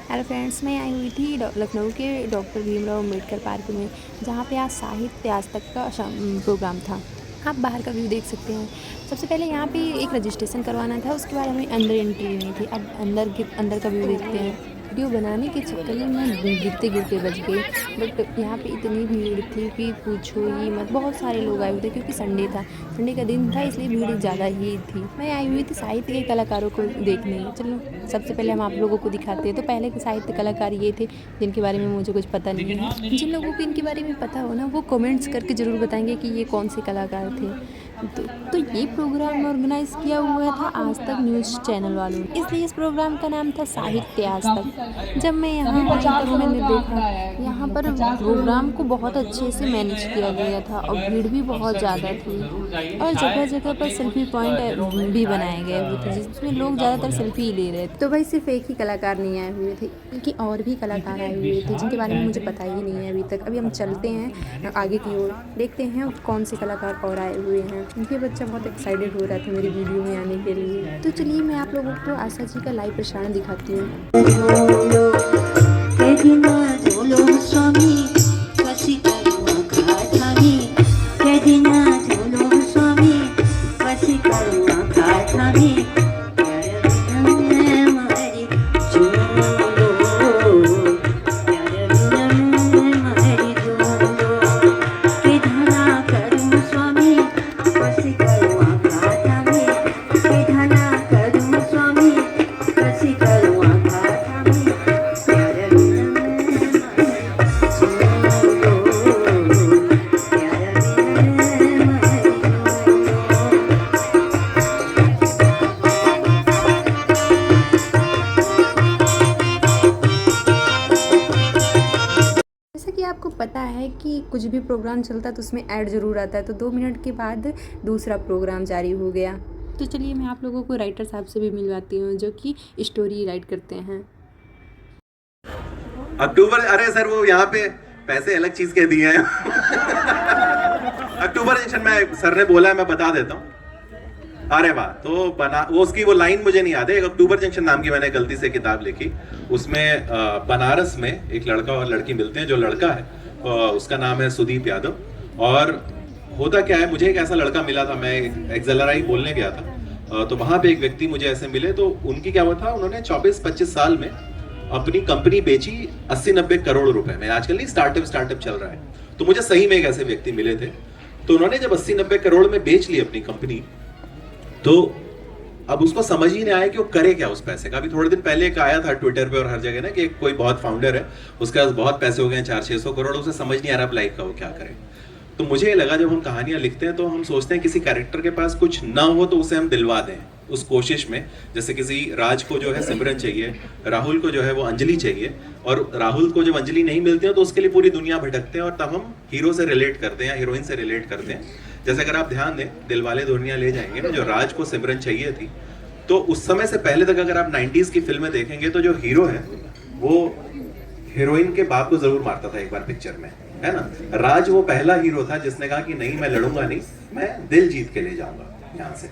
Hello friends, मैं आई हुई थी लखनऊ के डॉक्टर भीमराव अम्बेडकर पार्क में, जहाँ पे आज साहित्य आज तक का प्रोग्राम था। आप बाहर का व्यू देख सकते हैं। सबसे पहले यहाँ पे एक रजिस्ट्रेशन करवाना था, उसके बाद हमें अंदर एंट्री नहीं थी। अब अंदर का व्यू देखते हैं। वीडियो बनाने के चक्कर में मैं गिरते गिरते बच गई। बट यहाँ पे इतनी भीड़ थी कि पूछो ही मत। बहुत सारे लोग आए हुए थे क्योंकि संडे था, संडे का दिन था, इसलिए भीड़ ज़्यादा ही थी। मैं आई हुई थी साहित्य के कलाकारों को देखने। चलो सबसे पहले हम आप लोगों को दिखाते हैं। तो पहले के साहित्य कलाकार ये थे जिनके बारे में मुझे कुछ पता नहीं है। जिन लोगों को इनके बारे में पता हो ना, वो कमेंट्स करके ज़रूर बताएंगे कि ये कौन से कलाकार थे। तो ये प्रोग्राम ऑर्गेनाइज किया हुआ था आज तक न्यूज़ चैनल वालों ने, इसलिए इस प्रोग्राम का नाम था साहित्य आज तक। जब मैं यहाँ आई तब मैंने देखा यहाँ पर प्रोग्राम को बहुत अच्छे से मैनेज किया गया था और भीड़ भी बहुत ज़्यादा थी और जगह जगह पर सेल्फी पॉइंट भी बनाए गए हुए थे जिसमें लोग ज़्यादातर सेल्फी ही ले रहे थे। तो भाई सिर्फ एक ही कलाकार नहीं आए हुए थे, बल्कि और भी कलाकार आए हुए थे जिनके बारे में मुझे पता ही नहीं है अभी तक। अभी हम चलते हैं आगे की ओर, देखते हैं कौन से कलाकार और आए हुए हैं। ये बच्चा बहुत एक्साइटेड हो रहा था मेरी वीडियो में आने के लिए। तो चलिए मैं आप लोगों को आशा जी का लाइव प्रसारण दिखाती हूँ। आपको पता है कि कुछ भी प्रोग्राम चलता है तो उसमें ऐड ज़रूर आता है। तो 2 मिनट के बाद दूसरा प्रोग्राम जारी हो गया। तो चलिए मैं आप लोगों को राइटर साहब से भी मिलवाती हूँ जो कि स्टोरी राइट करते हैं। अक्टूबर, अरे सर वो यहाँ पे पैसे अलग चीज के दिए हैं। अक्टूबर जंक्शन में सर ने बोला है, मैं बता देता हूँ। अरे वाह, तो बना वो उसकी वो लाइन मुझे नहीं याद है। एक अक्टूबर जंक्शन नाम की मैंने गलती से किताब लिखी। उसमें बनारस में एक लड़का और लड़की मिलते हैं। जो लड़का है उसका नाम है सुदीप यादव। और होता क्या है, मुझे एक ऐसा लड़का मिला था, मैं एक्सेलराई बोलने गया था। तो वहां पे एक व्यक्ति मुझे ऐसे मिले। तो उनकी क्या हुआ था, उन्होंने 24-25 साल में अपनी कंपनी बेची 80-90 करोड़ रुपए में। आजकल नहीं स्टार्टअप चल रहा है। तो मुझे सही में एक ऐसे व्यक्ति मिले थे। तो उन्होंने जब 80-90 करोड़ में बेच ली अपनी कंपनी, तो अब उसको समझ ही नहीं आया कि वो करे क्या उस पैसे का। अभी थोड़े दिन पहले एक आया था ट्विटर पे और हर जगह ना कि कोई बहुत फाउंडर है, उसके पास बहुत पैसे हो गए 400-600 करोड़, उसे समझ नहीं आ रहा लाइफ का वो क्या करे। तो मुझे ये लगा, जब हम कहानियां लिखते हैं तो हम सोचते हैं किसी कैरेक्टर के पास कुछ ना हो तो उसे हम दिलवा दें उस कोशिश में। जैसे किसी राज को जो है सिमरन चाहिए, राहुल को जो है वो अंजलि चाहिए, और राहुल को जब अंजलि नहीं मिलती है तो उसके लिए पूरी दुनिया भटकते हैं, और तब हम हीरो से रिलेट करते हैं या हीरोइन से रिलेट करते हैं। जैसे अगर आप ध्यान दें दिलवाले दुनिया ले जाएंगे में जो राज को सिमरन चाहिए थी, तो उस समय से पहले तक अगर आप 90s की फिल्में देखेंगे तो जो हीरो है वो हीरोइन के बाप को जरूर मारता था एक बार पिक्चर में, है ना। राज वो पहला हीरो था जिसने कहा कि नहीं मैं लड़ूंगा नहीं, मैं दिल जीत के ले जाऊंगा यहाँ से।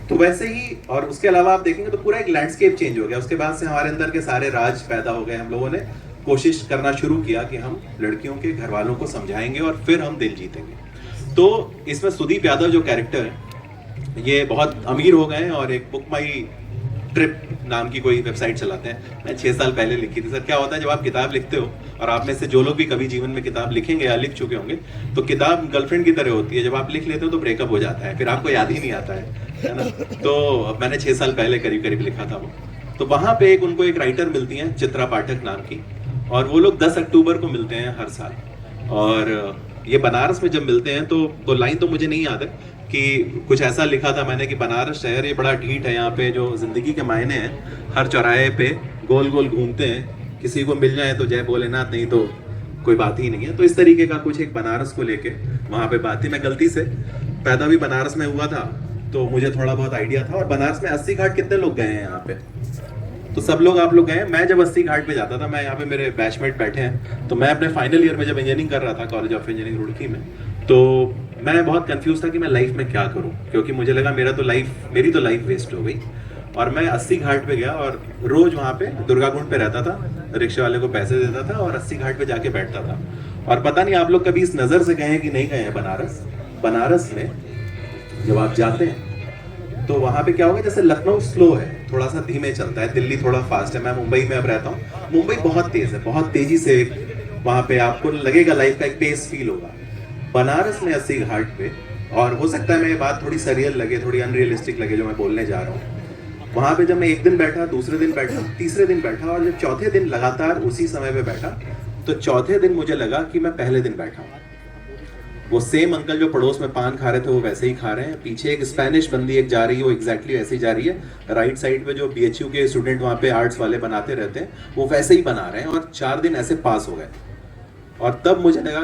तो वैसे ही, और उसके अलावा आप देखेंगे तो पूरा एक लैंडस्केप चेंज हो गया। उसके बाद से हमारे अंदर के सारे राज पैदा हो गए। हम लोगों ने कोशिश करना शुरू किया कि हम लड़कियों के घर वालों को समझाएंगे और फिर हम दिल जीतेंगे। तो इसमें सुदीप यादव जो कैरेक्टर है ये बहुत अमीर हो गए और एक बुक माई ट्रिप नाम की कोई वेबसाइट चलाते हैं। मैं 6 साल पहले लिखी थी। सर क्या होता है, जब आप किताब लिखते हो, और आप में से जो लोग भी कभी जीवन में किताब लिखेंगे या लिख चुके होंगे, तो किताब गर्लफ्रेंड की तरह होती है। जब आप लिख लेते हो तो ब्रेकअप हो जाता है, फिर आपको याद ही नहीं आता है ना। तो मैंने 6 साल पहले करीब करीब लिखा था वो। तो वहां पे उनको एक राइटर मिलती है चित्रा पाठक नाम की, और वो लोग 10 अक्टूबर को मिलते हैं हर साल। और ये बनारस में जब मिलते हैं तो लाइन तो मुझे नहीं याद है कि कुछ ऐसा लिखा था मैंने कि बनारस शहर ये बड़ा ढीठ है, यहाँ पे जो जिंदगी के मायने हैं हर चौराहे पे गोल गोल घूमते हैं, किसी को मिल जाए तो जय भोलेनाथ, नहीं तो कोई बात ही नहीं है। तो इस तरीके का कुछ एक बनारस को लेके वहाँ पे बात थी। मैं गलती से पैदा भी बनारस में हुआ था तो मुझे थोड़ा बहुत आइडिया था। और बनारस में 80 घाट कितने लोग गए हैं यहाँ पे, तो सब लोग आप लोग गए। मैं जब 80 घाट पे जाता था, मैं यहाँ पे मेरे बैचमेट बैठे हैं, तो मैं अपने फाइनल ईयर में जब इंजीनियरिंग कर रहा था कॉलेज ऑफ इंजीनियरिंग रुड़की में, तो मैं बहुत कंफ्यूज था कि मैं लाइफ में क्या करूं, क्योंकि मुझे लगा मेरी तो लाइफ वेस्ट हो गई। और मैं 80 घाट पे गया और रोज वहाँ पे दुर्गा कुंड पे रहता था। रिक्शे वाले को पैसे देता था और अस्सी घाट पे जाके बैठता था। और पता नहीं आप लोग कभी इस नज़र से गए हैं कि नहीं गए हैं बनारस। बनारस में जब आप जाते हैं तो वहाँ पे क्या होगा, जैसे लखनऊ स्लो है, थोड़ा सा धीमे चलता है, दिल्ली थोड़ा फास्ट है। मैं मुंबई में अब रहता हूँ, मुंबई बहुत तेज़ है, बहुत तेज़ी से वहाँ पे आपको लगेगा लाइफ का एक पेस फील होगा। बनारस में अस्सी घाट पे, और हो सकता है मैं ये बात थोड़ी सरियल लगे, थोड़ी अनरियलिस्टिक लगे जो मैं बोलने जा रहा हूँ, वहाँ पे जब मैं एक दिन बैठा, दूसरे दिन बैठा, तीसरे दिन बैठा, और जब चौथे दिन लगातार उसी समय पे बैठा, तो चौथे दिन मुझे लगा कि मैं पहले दिन बैठा हूँ। वो सेम अंकल जो पड़ोस में पान खा रहे थे वो वैसे ही खा रहे हैं, पीछे एक स्पेनिश बंदी एक जा रही है, वो एग्जैक्टली वैसे ही जा रही है, राइट साइड पे जो BHU के स्टूडेंट वहाँ पे आर्ट्स वाले बनाते रहते हैं वो वैसे ही बना रहे हैं, और 4 दिन ऐसे पास हो गए। और तब मुझे लगा